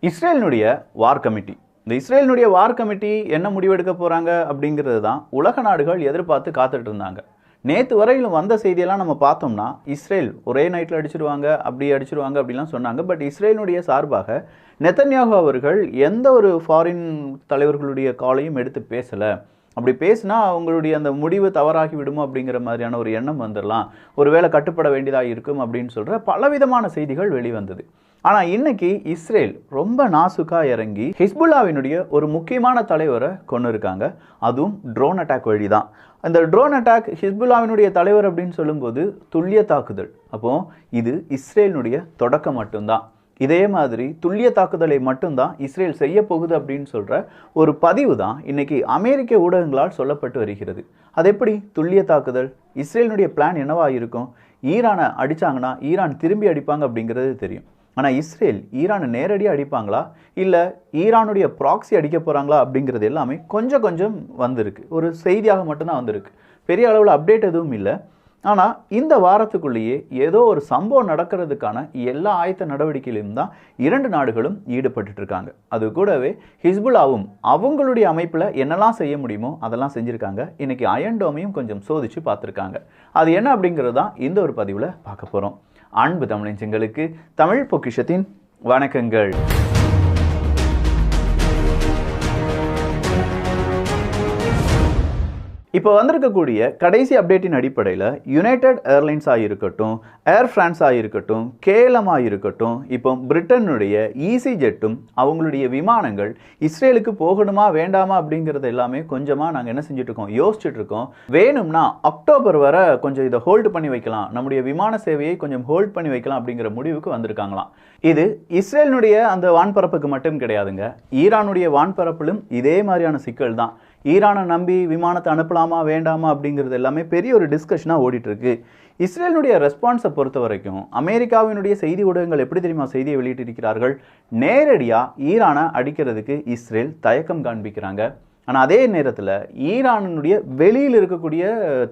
இஸ்ரேலினுடைய வார் கமிட்டி இந்த இஸ்ரேலினுடைய வார் கமிட்டி என்ன முடிவெடுக்க போகிறாங்க அப்படிங்கிறது தான் உலக நாடுகள் எதிர்பார்த்து காத்துட்டு இருந்தாங்க. நேற்று வரையிலும் வந்த செய்தியெல்லாம் நம்ம பார்த்தோம்னா இஸ்ரேல் ஒரே நைட்டில் அடிச்சிருவாங்க அப்படிலாம் சொன்னாங்க. பட் இஸ்ரேலினுடைய சார்பாக நெத்தன்யாகு அவர்கள் எந்த ஒரு ஃபாரின் தலைவர்களுடைய காலையும் எடுத்து பேசலை. அப்படி பேசினா அவங்களுடைய அந்த முடிவு தவறாகி விடுமோ அப்படிங்கிற மாதிரியான ஒரு எண்ணம் வந்துடலாம், ஒருவேளை கட்டுப்பட வேண்டியதாக இருக்கும் அப்படின்னு சொல்கிற பலவிதமான செய்திகள் வெளிவந்தது. ஆனால் இன்னைக்கு இஸ்ரேல் ரொம்ப நாசுக்காக இறங்கி ஹிஸ்புல்லாவினுடைய ஒரு முக்கியமான தலைவரை கொண்டு இருக்காங்க. அதுவும் ட்ரோன் அட்டாக் வழி தான். அந்த ட்ரோன் அட்டாக் ஹிஸ்புல்லாவினுடைய தலைவர் அப்படின்னு சொல்லும்போது துல்லிய தாக்குதல். அப்போ இது இஸ்ரேலினுடைய தொடக்கம் மட்டும்தான். இதே மாதிரி துல்லிய தாக்குதலை மட்டும்தான் இஸ்ரேல் செய்ய போகுது அப்படின்னு சொல்கிற ஒரு பதிவு தான் இன்னைக்கு அமெரிக்க ஊடகங்களால் சொல்லப்பட்டு வருகிறது. அது எப்படி துல்லிய தாக்குதல்? இஸ்ரேலினுடைய பிளான் என்னவா இருக்கும்? ஈரானை அடித்தாங்கன்னா ஈரான் திரும்பி அடிப்பாங்க அப்படிங்கிறது தெரியும். ஆனால் இஸ்ரேல் ஈரானை நேரடியாக அடிப்பாங்களா இல்லை ஈரானுடைய ப்ராக்ஸி அடிக்க போகிறாங்களா அப்படிங்கிறது எல்லாமே கொஞ்சம் கொஞ்சம் வந்திருக்கு. ஒரு செய்தியாக மட்டும்தான் வந்திருக்கு. பெரிய அளவில் அப்டேட் எதுவும் இல்லை. ஆனால் இந்த வாரத்துக்குள்ளேயே ஏதோ ஒரு சம்பவம் நடக்கிறதுக்கான எல்லா ஆயத்த நடவடிக்கையிலும் தான் இரண்டு நாடுகளும் ஈடுபட்டு இருக்காங்க. அது கூடவே ஹிஸ்புல்லாவும் அவங்களுடைய அமைப்பில் என்னெல்லாம் செய்ய முடியுமோ அதெல்லாம் செஞ்சுருக்காங்க. இன்னைக்கு அயன் டோமையும் கொஞ்சம் சோதிச்சு பார்த்துருக்காங்க. அது என்ன அப்படிங்கிறது தான் இந்த ஒரு பதிவில் பார்க்க போகிறோம். அன்பு தமிழஞ்சங்களுக்கு தமிழ் பொக்கிஷத்தின் வணக்கங்கள். இப்போ வந்திருக்கக்கூடிய கடைசி அப்டேட்டின் அடிப்படையில் யுனைடெட் ஏர்லைன்ஸாக இருக்கட்டும், ஏர் ஃப்ரான்ஸாக இருக்கட்டும், கேஎல்எம்மாக இருக்கட்டும், இப்போ பிரிட்டனுடைய ஈசி ஜெட்டும் அவங்களுடைய விமானங்கள் இஸ்ரேலுக்கு போகணுமா வேண்டாமா அப்படிங்கிறது எல்லாமே கொஞ்சமாக நாங்கள் என்ன செஞ்சுட்டு இருக்கோம், யோசிச்சுட்டு இருக்கோம். வேணும்னா அக்டோபர் வரை கொஞ்சம் இதை ஹோல்டு பண்ணி வைக்கலாம், நம்முடைய விமான சேவையை கொஞ்சம் ஹோல்ட் பண்ணி வைக்கலாம் அப்படிங்கிற முடிவுக்கு வந்திருக்காங்களாம். இது இஸ்ரேலினுடைய அந்த வான்பரப்புக்கு மட்டும் கிடையாதுங்க, ஈரானுடைய வான்பரப்பிலும் இதே மாதிரியான சிக்கல் தான். ஈரானை நம்பி விமானத்தை அனுப்பலாமா வேண்டாமா அப்படிங்கிறது எல்லாமே பெரிய ஒரு டிஸ்கஷனாக ஓடிட்டுருக்கு. இஸ்ரேலினுடைய ரெஸ்பான்ஸை பொறுத்த வரைக்கும் அமெரிக்காவினுடைய செய்தி ஊடகங்கள் எப்படி தெரியுமா செய்தியை வெளியிட்டிருக்கிறார்கள்? நேரடியாக ஈரானை அடிக்கிறதுக்கு இஸ்ரேல் தயக்கம் காண்பிக்கிறாங்க. ஆனால் அதே நேரத்தில் ஈரானுடைய வெளியில் இருக்கக்கூடிய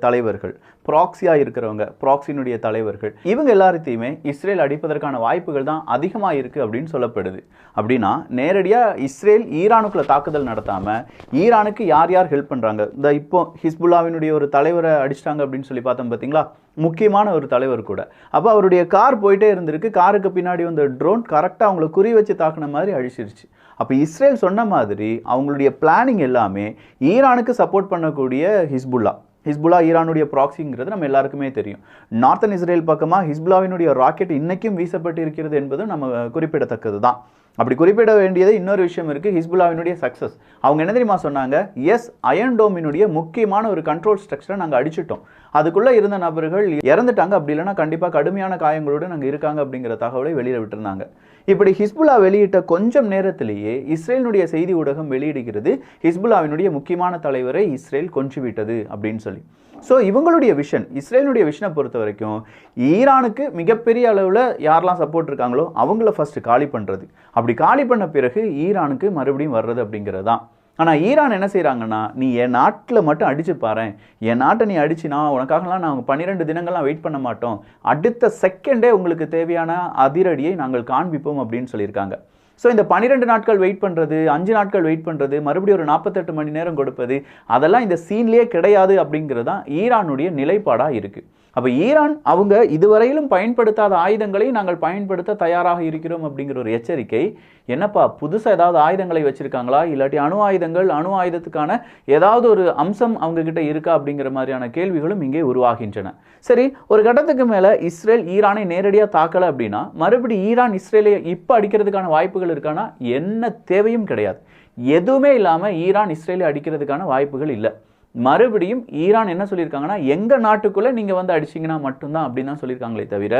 தலைவர்கள், ப்ராக்ஸியாக இருக்கிறவங்க, ப்ராக்ஸினுடைய தலைவர்கள், இவங்க எல்லாத்தையுமே இஸ்ரேல் அடிப்பதற்கான வாய்ப்புகள் தான் அதிகமாக இருக்குது அப்படின்னு சொல்லப்படுது. அப்படின்னா நேரடியாக இஸ்ரேல் ஈரானுக்குள்ள தாக்குதல் நடத்தாமல் ஈரானுக்கு யார் யார் ஹெல்ப் பண்ணுறாங்க? இந்த இப்போ ஹிஸ்புல்லாவினுடைய ஒரு தலைவரை அடிச்சிட்டாங்க அப்படின்னு சொல்லி பார்த்தோம் பார்த்தீங்களா, முக்கியமான ஒரு தலைவர் கூட. அப்போ அவருடைய கார் போயிட்டே இருந்திருக்கு, காருக்கு பின்னாடி வந்த ட்ரோன் கரெக்டாக அவங்கள குறி வச்சு தாக்குன மாதிரி அழிச்சிருச்சு. அப்போ இஸ்ரேல் சொன்ன மாதிரி அவங்களுடைய பிளானிங் எல்லாமே ஈரானுக்கு சப்போர்ட் பண்ணக்கூடிய ஹிஸ்புல்லா ஈரானுடைய ப்ராக்ஸிங்கிறது நம்ம எல்லாருக்குமே தெரியும். நார்த்தன் இஸ்ரேல் பக்கமாக ஹிஸ்புல்லாவினுடைய ராக்கெட் இன்னைக்கும் வீசப்பட்டு இருக்கிறது என்பது நம்ம குறிப்பிடத்தக்கது தான். அப்படி குறிப்பிட வேண்டியது இன்னொரு விஷயம் இருக்குது, ஹிஸ்புல்லாவினுடைய சக்ஸஸ். அவங்க என்ன தெரியுமா சொன்னாங்க? எஸ், அயன் டோமினுடைய முக்கியமான ஒரு கண்ட்ரோல் ஸ்ட்ரக்சரை நாங்கள் அடிச்சிட்டோம், அதுக்குள்ளே இருந்த நபர்கள் இறந்துட்டாங்க, அப்படி இல்லைன்னா கண்டிப்பாக கடுமையான காயங்களோடு நாங்கள் இருக்காங்க அப்படிங்கிற தகவலை வெளியில் விட்டுருந்தாங்க. இப்படி ஹிஸ்புல்லா வெளியிட்ட கொஞ்சம் நேரத்திலேயே இஸ்ரேலினுடைய செய்தி ஊடகம் வெளியிடுகிறது ஹிஸ்புல்லாவினுடைய முக்கியமான தலைவரை இஸ்ரேல் கொன்றுவிட்டது அப்படின்னு சொல்லி. ஸோ இவங்களுடைய விஷன், இஸ்ரேலுடைய விஷனை பொறுத்த வரைக்கும் ஈரானுக்கு மிகப்பெரிய அளவில் யாரெல்லாம் சப்போர்ட் இருக்காங்களோ அவங்கள ஃபஸ்ட்டு காலி பண்ணுறது, அப்படி காலி பண்ண பிறகு ஈரானுக்கு மறுபடியும் வர்றது அப்படிங்கிறது தான். ஆனால் ஈரான் என்ன செய்கிறாங்கன்னா, நீ என் நாட்டில் மட்டும் அடிச்சு பாரு, என் நாட்டை நீ அடிச்சுனா உனக்காகலாம் நாங்கள் 12 தினங்கள்லாம் வெயிட் பண்ண மாட்டோம், அடுத்த செகண்டே உங்களுக்கு தேவையான அதிரடியை நாங்கள் காண்பிப்போம் அப்படின்னு சொல்லியிருக்காங்க. ஸோ இந்த 12 நாட்கள் வெயிட் பண்ணுறது, 5 நாட்கள் வெயிட் பண்ணுறது, மறுபடியும் ஒரு 48 மணி நேரம் கொடுப்பது, அதெல்லாம் இந்த சீன்லேயே கிடையாது அப்படிங்கிறது தான் ஈரானுடைய நிலைப்பாடாக இருக்குது. அப்போ ஈரான் அவங்க இதுவரையிலும் பயன்படுத்தாத ஆயுதங்களை நாங்கள் பயன்படுத்த தயாராக இருக்கிறோம் அப்படிங்கிற ஒரு எச்சரிக்கை. என்னப்பா புதுசாக ஏதாவது ஆயுதங்களை வச்சுருக்காங்களா, இல்லாட்டி அணு ஆயுதத்துக்கான ஏதாவது ஒரு அம்சம் அவங்கக்கிட்ட இருக்கா அப்படிங்கிற மாதிரியான கேள்விகளும் இங்கே உருவாகின்றன. சரி, ஒரு கட்டத்துக்கு மேலே இஸ்ரேல் ஈரானை நேரடியாக தாக்கலை அப்படின்னா மறுபடி ஈரான் இஸ்ரேலை இப்போ அடிக்கிறதுக்கான வாய்ப்புகள் இருக்கானா? என்ன தேவையும் கிடையாது. எதுவுமே இல்லாமல் ஈரான் இஸ்ரேலை அடிக்கிறதுக்கான வாய்ப்புகள் இல்லை. மறுபடியும் ஈரான் என்ன சொல்லியிருக்காங்கன்னா, எங்கள் நாட்டுக்குள்ளே நீங்கள் வந்து அடிச்சிங்கன்னா மட்டும்தான் அப்படின்னு தான் சொல்லியிருக்காங்களே தவிர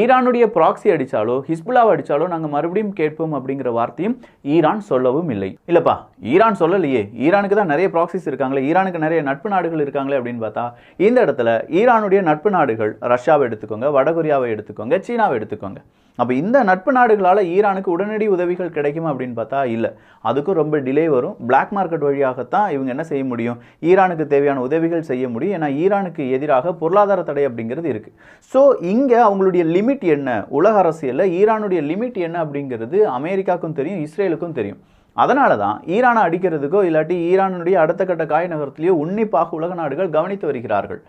ஈரானுடைய ப்ராக்ஸி அடித்தாலோ ஹிஸ்புல்லாவை அடித்தாலோ நாங்கள் மறுபடியும் கேட்போம் அப்படிங்கிற வார்த்தையும் ஈரான் சொல்லவும் இல்லை. இல்லைப்பா, ஈரான் சொல்லலையே, ஈரானுக்கு தான் நிறைய ப்ராக்ஸிஸ் இருக்காங்களே, ஈரானுக்கு நிறைய நட்பு நாடுகள் இருக்காங்களே அப்படின்னு பார்த்தா இந்த இடத்துல ஈரானுடைய நட்பு நாடுகள் ரஷ்யாவை எடுத்துக்கோங்க, வடகொரியாவை எடுத்துக்கோங்க, சீனாவை எடுத்துக்கோங்க. அப்போ இந்த நட்பு நாடுகளால் ஈரானுக்கு உடனடி உதவிகள் கிடைக்குமா அப்படின்னு பார்த்தா இல்லை, அதுக்கும் ரொம்ப டிலே வரும். பிளாக் மார்க்கெட் வழியாகத்தான் இவங்க என்ன செய்ய முடியும், ஈரானுக்கு தேவையான உதவிகள் செய்ய முடியும். ஏன்னா ஈரானுக்கு எதிராக பொருளாதார தடை அப்படிங்கிறது இருக்குது. ஸோ இங்கே அவங்களுடைய லிமிட் என்ன, உலக அரசியலில் ஈரானுடைய லிமிட் என்ன அப்படிங்கிறது அமெரிக்காவுக்கும் தெரியும், இஸ்ரேலுக்கும் தெரியும். அதனால தான் ஈரானை அடிக்கிறதுக்கோ இல்லாட்டி ஈரானுடைய அடுத்த கட்ட காய் நகரத்திலேயோ உன்னிப்பாக உலக நாடுகள் கவனித்து வருகிறார்கள்.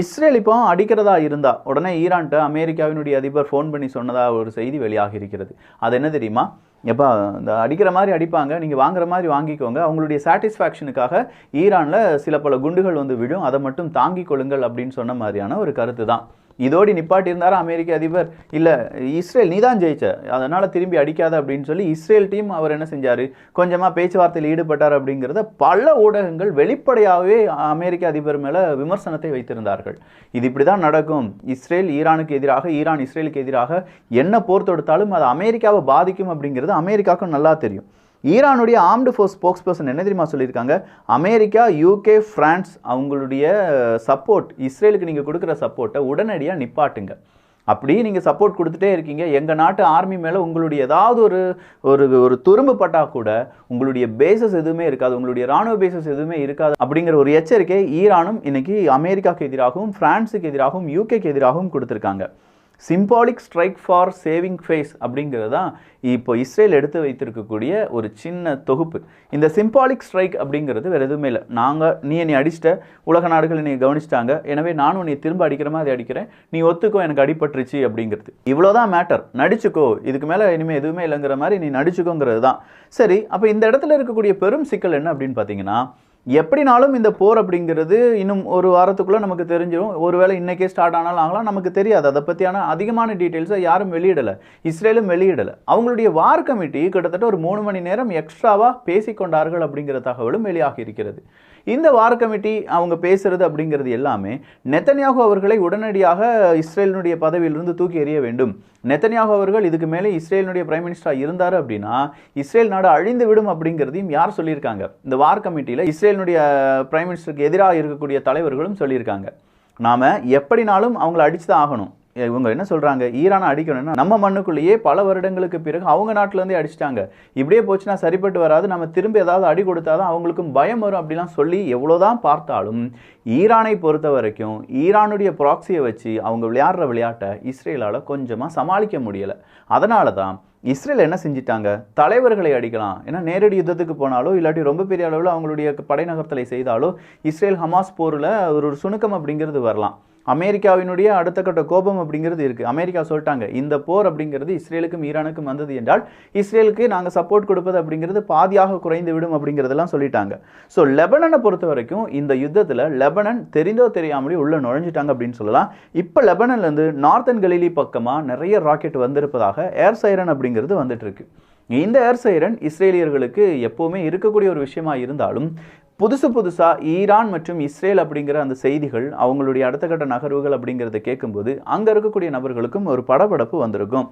இஸ்ரேல் இப்போ அடிக்கிறதா இருந்தா உடனே ஈரான்கிட்ட அமெரிக்காவினுடைய அதிபர் ஃபோன் பண்ணி சொன்னதா ஒரு செய்தி வெளியாகி இருக்கிறது. அது என்ன தெரியுமா, எப்போ இந்த அடிக்கிற மாதிரி அடிப்பாங்க, நீங்கள் வாங்குற மாதிரி வாங்கிக்கோங்க, அவங்களுடைய சாட்டிஸ்ஃபேக்ஷனுக்காக ஈரானில் சில பல குண்டுகள் வந்து விழும், அதை மட்டும் தாங்கிக் கொள்ளுங்கள் அப்படின்னு சொன்ன மாதிரியான ஒரு கருத்து தான். இதோடு நிப்பாட்டி இருந்தாரா அமெரிக்க அதிபர், இல்லை இஸ்ரேல் நீ தான் ஜெயிச்ச அதனால் திரும்பி அடிக்காத அப்படின்னு சொல்லி இஸ்ரேல் டீம் அவர் என்ன செஞ்சார், கொஞ்சமாக பேச்சுவார்த்தையில் ஈடுபட்டார் அப்படிங்கிறத பல ஊடகங்கள் வெளிப்படையாகவே அமெரிக்க அதிபர் மேலே விமர்சனத்தை வைத்திருந்தார்கள். இது இப்படி தான் நடக்கும், இஸ்ரேல் ஈரானுக்கு எதிராக, ஈரான் இஸ்ரேலுக்கு எதிராக என்ன போர் தொடுத்தாலும் அது அமெரிக்காவை பாதிக்கும் அப்படிங்கிறது அமெரிக்காவுக்கும் நல்லா தெரியும். ஈரானுடைய ஆர்ம்டு ஃபோர்ஸ் ஸ்போக்ஸ் பர்சன் என்ன தெரியுமா சொல்லியிருக்காங்க, அமெரிக்கா, யூகே, பிரான்ஸ் அவங்களுடைய சப்போர்ட், இஸ்ரேலுக்கு நீங்கள் கொடுக்குற சப்போர்ட்டை உடனடியாக நிப்பாட்டுங்க. அப்படி நீங்கள் சப்போர்ட் கொடுத்துட்டே இருக்கீங்க, எங்கள் நாட்டு ஆர்மி மேலே உங்களுடைய ஏதாவது ஒரு துரும்பு பட்டால் கூட உங்களுடைய பேசஸ் எதுவுமே இருக்காது, உங்களுடைய ராணுவ பேசஸ் எதுவுமே இருக்காது அப்படிங்கிற ஒரு எச்சரிக்கை ஈரானும் இன்னைக்கு அமெரிக்காவுக்கு எதிராகவும் பிரான்ஸுக்கு எதிராகவும் யூகேக்கு எதிராகவும் கொடுத்துருக்காங்க. Symbolic strike for saving face அப்படிங்கிறது தான் இப்போ இஸ்ரேல் எடுத்து வைத்திருக்கக்கூடிய ஒரு சின்ன தொகுப்பு. இந்த சிம்பாலிக் ஸ்ட்ரைக் அப்படிங்கிறது வேறு எதுவுமே இல்லை, நீ என்னை அடிச்சிட்ட, உலக நாடுகள் என்னை கவனிச்சிட்டாங்க, எனவே நானும் உன்னை திரும்ப அடிக்கிற மாதிரி அடிக்கிறேன், நீ ஒத்துக்கோ எனக்கு அடிபட்டுருச்சு அப்படிங்கிறது. இவ்வளோதான் மேட்டர், நடிச்சுக்கோ, இதுக்கு மேலே இனிமேல் எதுவுமே இல்லைங்கிற மாதிரி நீ நடிச்சுக்கோங்கிறது தான். சரி, அப்போ இந்த இடத்துல இருக்கக்கூடிய பெரும் சிக்கல் என்ன அப்படின்னு பார்த்தீங்கன்னா, எப்படினாலும் இந்த போர் அப்படிங்கிறது இன்னும் ஒரு வாரத்துக்குள்ளே நமக்கு தெரிஞ்சிடும். ஒருவேளை இன்றைக்கே ஸ்டார்ட் ஆனாலும் ஆகலாம், நமக்கு தெரியாது. அதை பற்றியான அதிகமான டீட்டெயில்ஸை யாரும் வெளியிடலை, இஸ்ரேலும் வெளியிடலை. அவங்களுடைய வார் கமிட்டி கிட்டத்தட்ட ஒரு 3 மணி நேரம் எக்ஸ்ட்ராவாக பேசிக்கொண்டார்கள் அப்படிங்கிற தகவலும் வெளியாகி இருக்கிறது. இந்த வார் கமிட்டி அவங்க பேசுறது அப்படிங்கிறது எல்லாமே நெத்தன்யாகு அவர்களை உடனடியாக இஸ்ரேலினுடைய பதவியிலிருந்து தூக்கி எறிய வேண்டும், நெத்தன்யாகு அவர்கள் இதுக்கு மேலே இஸ்ரேலினுடைய பிரைம் மினிஸ்டராக இருந்தார் அப்படின்னா இஸ்ரேல் நாடு அழிந்து விடும் அப்படிங்கிறதையும் யார் சொல்லியிருக்காங்க, இந்த வார் கமிட்டியில் இஸ்ரேலினுடைய பிரைம் மினிஸ்டருக்கு எதிராக இருக்கக்கூடிய தலைவர்களும் சொல்லியிருக்காங்க. நாம் எப்படினாலும் அவங்கள அடிச்சு தான் ஆகணும். இவங்க என்ன சொல்கிறாங்க, ஈரானை அடிக்கணும்னா நம்ம மண்ணுக்குள்ளேயே பல வருடங்களுக்கு பிறகு அவங்க நாட்டிலேருந்தே அடிச்சிட்டாங்க, இப்படியே போச்சுன்னா சரிப்பட்டு வராது, நம்ம திரும்ப ஏதாவது அடி கொடுத்தாதான் அவங்களுக்கும் பயம் வரும் அப்படிலாம் சொல்லி எவ்வளோதான் பார்த்தாலும் ஈரானை பொறுத்த வரைக்கும் ஈரானுடைய ப்ராக்சியை வச்சு அவங்க விளையாடுற விளையாட்டை இஸ்ரேலால் கொஞ்சமாக சமாளிக்க முடியலை. அதனால தான் இஸ்ரேல் என்ன செஞ்சிட்டாங்க, தலைவர்களை அடிக்கலாம், ஏன்னா நேரடி யுத்தத்துக்கு போனாலோ இல்லாட்டி ரொம்ப பெரிய அளவில் அவங்களுடைய படை நகர்த்தலை செய்தாலோ இஸ்ரேல் ஹமாஸ் போரில் ஒரு சுணுக்கம் அப்படிங்கிறது வரலாம். அமெரிக்காவினுடைய அடுத்த கட்ட கோபம் அப்படிங்கிறது இருக்குது. அமெரிக்கா சொல்லிட்டாங்க, இந்த போர் அப்படிங்கிறது இஸ்ரேலுக்கும் ஈரானுக்கும் வந்தது என்றால் இஸ்ரேலுக்கு நாங்கள் சப்போர்ட் கொடுப்பது அப்படிங்கிறது பாதியாக குறைந்து விடும் அப்படிங்கிறதெல்லாம் சொல்லிட்டாங்க. ஸோ லெபனனை பொறுத்த வரைக்கும் இந்த யுத்தத்தில் லெபனன் தெரிந்தோ தெரியாமலே உள்ள நுழைஞ்சிட்டாங்க அப்படின்னு சொல்லலாம். இப்போ லெபனன்லேருந்து நார்த்தன் கலிலி பக்கமாக நிறைய ராக்கெட் வந்திருப்பதாக ஏர் சைரன் அப்படிங்கிறது வந்துட்டு இருக்கு. இந்த ஏர் சைரன் இஸ்ரேலியர்களுக்கு எப்போவுமே இருக்கக்கூடிய ஒரு விஷயமா இருந்தாலும் புதுசாக ஈரான் மற்றும் இஸ்ரேல் அப்படிங்கிற அந்த செய்திகள், அவங்களுடைய அடுத்த கட்ட நகர்வுகள் அப்படிங்கிறத கேட்கும்போது அங்கே இருக்கக்கூடிய நபர்களுக்கும் ஒரு படபடப்பு வந்திருக்கும்.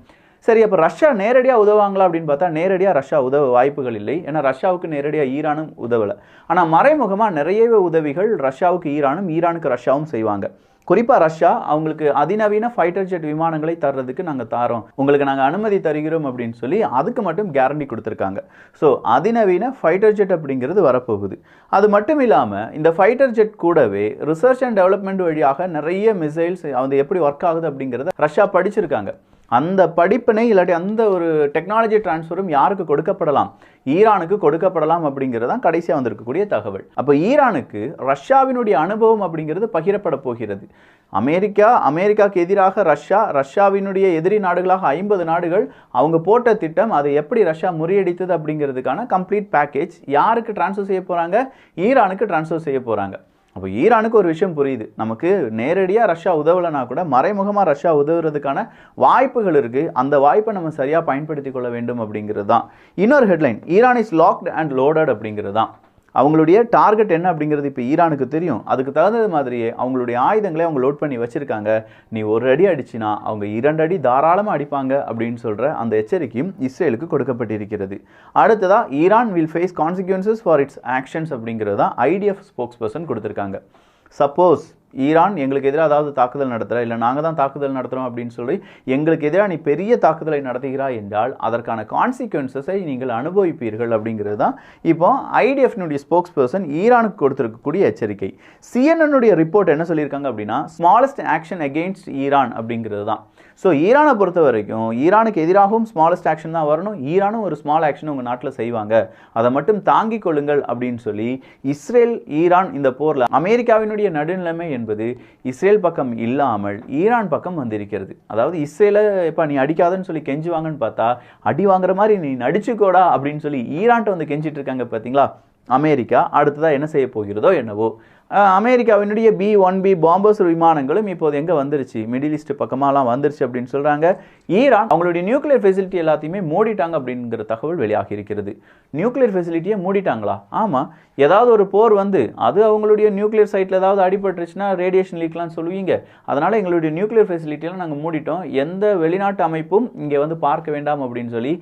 சரி, அப்போ ரஷ்யா நேரடியாக உதவாங்களா அப்படின்னு பார்த்தா நேரடியாக ரஷ்யா உதவ வாய்ப்புகள் இல்லை. ஏன்னா ரஷ்யாவுக்கு நேரடியாக ஈரானும் உதவலை. ஆனால் மறைமுகமாக நிறையவே உதவிகள் ரஷ்யாவுக்கு ஈரானும், ஈரானுக்கு ரஷ்யாவும் செய்வாங்க. குறிப்பாக ரஷ்யா அவங்களுக்கு அதிநவீன ஃபைட்டர் ஜெட் விமானங்களை தர்றதுக்கு நாங்கள் தாரோம், உங்களுக்கு நாங்கள் அனுமதி தருகிறோம் அப்படின்னு சொல்லி அதுக்கு மட்டும் கேரண்டி கொடுத்துருக்காங்க. ஸோ அதிநவீன ஃபைட்டர் ஜெட் அப்படிங்கிறது வரப்போகுது. அது மட்டும் இல்லாமல் இந்த ஃபைட்டர் ஜெட் கூடவே ரிசர்ச் அண்ட் டெவலப்மெண்ட் வழியாக நிறைய மிசைல்ஸ் அது எப்படி ஒர்க் ஆகுது அப்படிங்கிறத ரஷ்யா படிச்சிருக்காங்க. அந்த படிப்பினை இல்லாட்டி அந்த ஒரு டெக்னாலஜி டிரான்ஸ்ஃபரும் யாருக்கு கொடுக்கப்படலாம், ஈரானுக்கு கொடுக்கப்படலாம் அப்படிங்கிறதான் கடைசியாக வந்திருக்கக்கூடிய தகவல். அப்போ ஈரானுக்கு ரஷ்யாவினுடைய அனுபவம் அப்படிங்கிறது பகிரப்பட போகிறது. அமெரிக்காவுக்கு எதிராக ரஷ்யாவினுடைய எதிரி நாடுகளாக 50 நாடுகள் அவங்க போட்ட திட்டம், அதை எப்படி ரஷ்யா முறியடித்தது அப்படிங்கிறதுக்கான கம்ப்ளீட் பேக்கேஜ் யாருக்கு டிரான்ஸ்ஃபர் செய்ய போகிறாங்க, ஈரானுக்கு டிரான்ஸ்ஃபர் செய்ய போகிறாங்க. அப்போ ஈரானுக்கு ஒரு விஷயம் புரியுது, நமக்கு நேரடியாக ரஷ்யா உதவலைனா கூட மறைமுகமாக ரஷ்யா உதவுறதுக்கான வாய்ப்புகள் இருக்குது, அந்த வாய்ப்பை நம்ம சரியாக பயன்படுத்தி கொள்ள வேண்டும் அப்படிங்கிறது தான். இன்னொரு headline, Iran is locked and loaded அப்படிங்கிறது தான். அவங்களுடைய டார்கெட் என்ன அப்படிங்கிறது இப்போ ஈரானுக்கு தெரியும். அதுக்கு தகுந்த மாதிரியே அவங்களுடைய ஆயுதங்களை அவங்க லோட் பண்ணி வச்சுருக்காங்க. நீ ஒரு அடி அடிச்சினா அவங்க 2 அடி தாராளமாக அடிப்பாங்க அப்படின்னு சொல்கிற அந்த எச்சரிக்கையும் இஸ்ரேலுக்கு கொடுக்கப்பட்டிருக்கிறது. அடுத்ததாக Iran will face consequences for its actions அப்படிங்கிறது தான் ஐடிஎஃப் ஸ்போக்ஸ் பர்சன் கொடுத்துருக்காங்க. சப்போஸ் ஈரான் எங்களுக்கு எதிராக அதாவது தாக்குதல் நடத்துகிற இல்லை நாங்கள் தான் தாக்குதல் நடத்துகிறோம் அப்படின்னு சொல்லி எங்களுக்கு எதிராக நீ பெரிய தாக்குதலை நடத்துகிறாய் என்றால் அதற்கான கான்சிக்வன்சஸை நீங்கள் அனுபவிப்பீர்கள் அப்படிங்கிறது தான் இப்போ ஐடிஎஃப்னுடைய ஸ்போக்ஸ் பர்சன் ஈரானுக்கு கொடுத்திருக்கக்கூடிய எச்சரிக்கை. சிஎன்என்னுடைய ரிப்போர்ட் என்ன சொல்லியிருக்காங்க அப்படின்னா ஸ்மாலஸ்ட் ஆக்ஷன் அகெயின்ஸ்ட் ஈரான் அப்படிங்கிறது தான். ஸோ ஈரானை பொறுத்த வரைக்கும் ஈரானுக்கு எதிராகவும் ஸ்மாலஸ்ட் ஆக்ஷன் தான் வரணும், ஈரானும் ஒரு ஸ்மால் ஆக்ஷன் உங்கள் நாட்டில் செய்வாங்க, அதை மட்டும் தாங்கிக் கொள்ளுங்கள் அப்படின்னு சொல்லி இஸ்ரேல் ஈரான் இந்த போரில் அமெரிக்காவினுடைய நடுநிலைமை என்பது இஸ்ரேல் பக்கம் இல்லாமல் ஈரான் பக்கம் வந்திருக்கிறது. அதாவது இஸ்ரேலை இப்போ நீ அடிக்காதன்னு சொல்லி கெஞ்சுவாங்கன்னு பார்த்தா அடி வாங்குற மாதிரி நீ நடிச்சுக்கோடா அப்படின்னு சொல்லி ஈரான்ட்ட வந்து கெஞ்சிட்டு இருக்காங்க பார்த்தீங்களா அமெரிக்கா. அடுத்ததாக என்ன செய்ய போகிறதோ என்னவோ. அமெரிக்காவினுடைய B-1B பாம்பர்ஸ் விமானங்களும் இப்போது எங்கே வந்துருச்சு, மிடில் ஈஸ்ட் பக்கமாலாம் வந்துருச்சு அப்படின்னு சொல்கிறாங்க. ஈரான் அவங்களுடைய நியூக்ளியர் ஃபெசிலிட்டி எல்லாத்தையுமே மூடிட்டாங்க அப்படிங்கிற தகவல் வெளியாகி இருக்கிறது. நியூக்ளியர் ஃபெசிலிட்டியை மூடிட்டாங்களா? ஆமாம். ஏதாவது ஒரு போர் வந்து அது அவங்களுடைய நியூக்ளியர் சைட்டில் ஏதாவது அடிபட்டுருச்சுன்னா ரேடியேஷன் லீக்லாம் சொல்லுவீங்க. அதனால் எங்களுடைய நியூக்ளியர் ஃபெசிலிட்டியெல்லாம் நாங்கள் மூடிட்டோம், எந்த வெளிநாட்டு அமைப்பும் இங்கே வந்து பார்க்க வேண்டாம் அப்படின்னு சொல்லி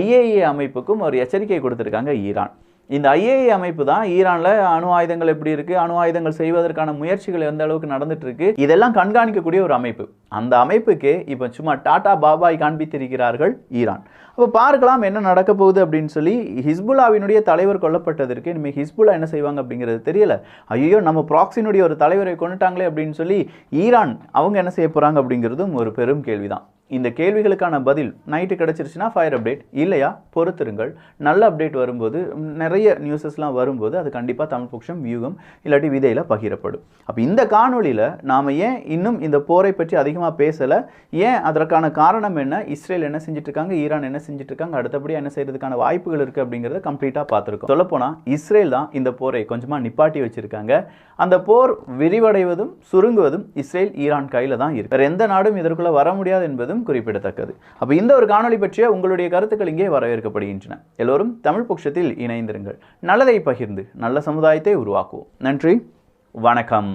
IAEA அமைப்புக்கும் ஒரு எச்சரிக்கை கொடுத்துருக்காங்க ஈரான். இந்த IAEA அமைப்பு தான் ஈரானில் அணு ஆயுதங்கள் எப்படி இருக்குது, அணு ஆயுதங்கள் செய்வதற்கான முயற்சிகள் எந்த அளவுக்கு நடந்துட்டு இருக்கு இதெல்லாம் கண்காணிக்கக்கூடிய ஒரு அமைப்பு. அந்த அமைப்புக்கு இப்போ சும்மா டாடா பாபாய் காண்பித்திருக்கிறார்கள் ஈரான். அப்போ பார்க்கலாம் என்ன நடக்க போகுது அப்படின்னு சொல்லி. ஹிஸ்புல்லாவினுடைய தலைவர் கொல்லப்பட்டதற்கு இனிமேல் ஹிஸ்புல்லா என்ன செய்வாங்க அப்படிங்கிறது தெரியல. ஐயோ நம்ம ப்ராக்ஸினுடைய ஒரு தலைவரை கொண்டுட்டாங்களே அப்படின்னு சொல்லி ஈரான் அவங்க என்ன செய்ய போகிறாங்க அப்படிங்கிறதும் ஒரு பெரும் கேள்விதான். இந்த கேள்விகளுக்கான பதில் நைட்டு கிடச்சிருச்சுன்னா ஃபயர் அப்டேட், இல்லையா பொறுத்திருங்கள். நல்ல அப்டேட் வரும்போது நிறைய நியூஸஸ்லாம் வரும்போது அது கண்டிப்பாக தமிழ் பட்சம் வியூகம் இல்லாட்டி விதையில் பகிரப்படும். அப்போ இந்த காணொலியில் நாம் ஏன் இன்னும் இந்த போரை பற்றி அதிகமாக பேசலை, ஏன் அதற்கான காரணம் என்ன, இஸ்ரேல் என்ன செஞ்சுட்டு இருக்காங்க, ஈரான் என்ன செஞ்சுட்டு இருக்காங்க, அடுத்தபடியாக என்ன செய்யறதுக்கான வாய்ப்புகள் இருக்குது அப்படிங்கிறத கம்ப்ளீட்டாக பார்த்துருக்கோம். சொல்லப்போனால் இஸ்ரேல் தான் இந்த போரை கொஞ்சமாக நிப்பாட்டி வச்சிருக்காங்க. அந்த போர் விரிவடைவதும் சுருங்குவதும் இஸ்ரேல் ஈரான் கையில் தான் இருக்கு. வேறு எந்த நாடும் இதற்குள்ளே வர முடியாது என்பதும் குறிப்பிடத்தக்கது. அப்ப இந்த ஒரு காணொளி பற்றிய உங்களுடைய கருத்துக்கள் இங்கே வரவேற்கப்படுகின்றன. எல்லோரும் தமிழ் பட்சத்தில் இணைந்திருங்கள். நல்லதை பகிர்ந்து நல்ல சமுதாயத்தை உருவாக்குவோம். நன்றி, வணக்கம்.